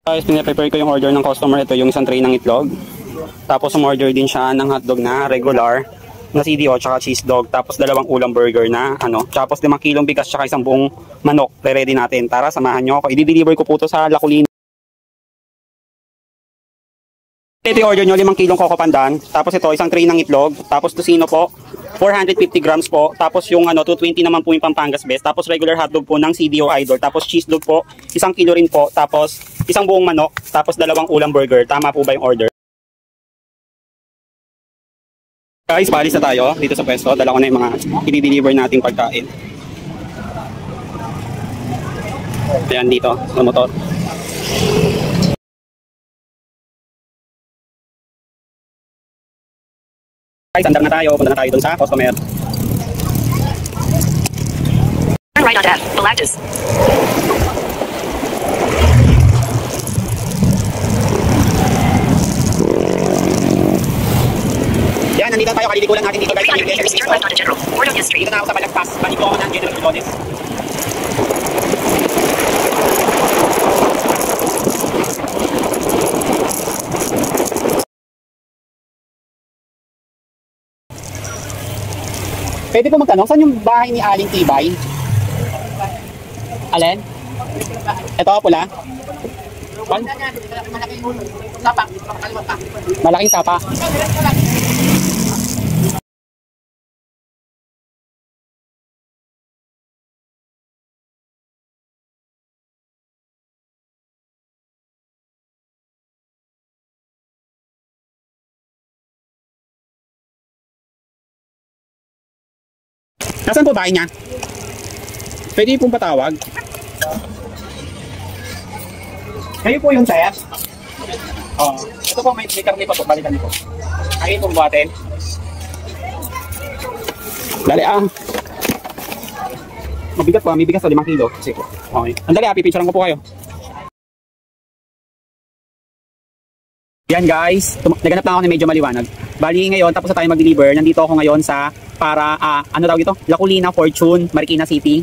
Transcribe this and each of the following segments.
Guys, pinaprepare ko yung order ng customer. Ito yung isang tray ng itlog. Tapos umorder din siya ng hotdog na regular na CDO tsaka cheese dog. Tapos 2 ulam burger na Tapos 5 kilong bigas tsaka isang buong manok. Ready natin. Tara, samahan nyo ako. I-deliver ko po to sa La Colina. Ito yung order nyo, 5 kilong coco pandan. Tapos ito, isang tray ng itlog. Tapos tocino po, 450 grams po. Tapos yung 220 naman po yung Pampangas Best. Tapos regular hotdog po ng CDO Idol. Tapos cheese dog po, 1 kilo rin po. Tapos isang buong manok. Tapos 2 ulam burger. Tama po ba yung order? Guys, paalis na tayo dito sa pwesto. Dala ko na yung mga i-deliver nating pagkain. Ayan dito, sa motor. Guys, andar na tayo. Punta na tayo dun sa customer. Turn right on F, Galactus. Yan, nandito tayo. Kalilikulan natin dito guys. 300 meters, turn left onto General. Ordonia Street. Dito na ako sa Balagpas. Balik ko ako ng General Lodes. Pwede po magtanong, saan yung bahay ni Aling Tibay? Alin? Ito, pula? Malaking sapa. Nasaan po bahay niya? Pwede pong patawag. Kayo po yung sir? Oh, ito po may karne pa po, balikan niyo po. Kayo pong buhatin. Dali Mabigat po, may bigas to 5 kilo. Sige po. Okay. Andali pipicturean ko po kayo. Yan guys, naganap lang ako na medyo maliwanag. Bali ngayon, tapos na tayo mag-deliver. Nandito ako ngayon sa ano tawag ito? La Colina, Fortune, Marikina City.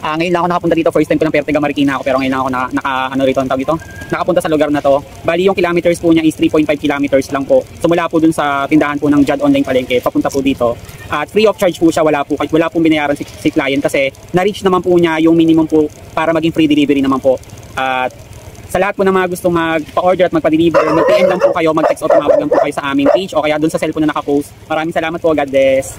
Ngayon lang ako nakapunta dito. First time ko ng Pertega, Marikina ako. Pero ngayon lang ako nakapunta sa lugar na to. Bali yung kilometers po niya is 3.5 kilometers lang po. So mula po dun sa tindahan po ng Jad Online Palengke, papunta po dito. At free of charge po siya, wala pong binayaran si client kasi na-reach naman po niya yung minimum po para maging free delivery naman po. At sa lahat po ng mga gustong magpa-order at magpa-deliver, mag-PM lang po kayo, mag-text o tumawag lang po kayo sa aming page o kaya dun sa cellphone na nakapost. Maraming salamat po, God bless.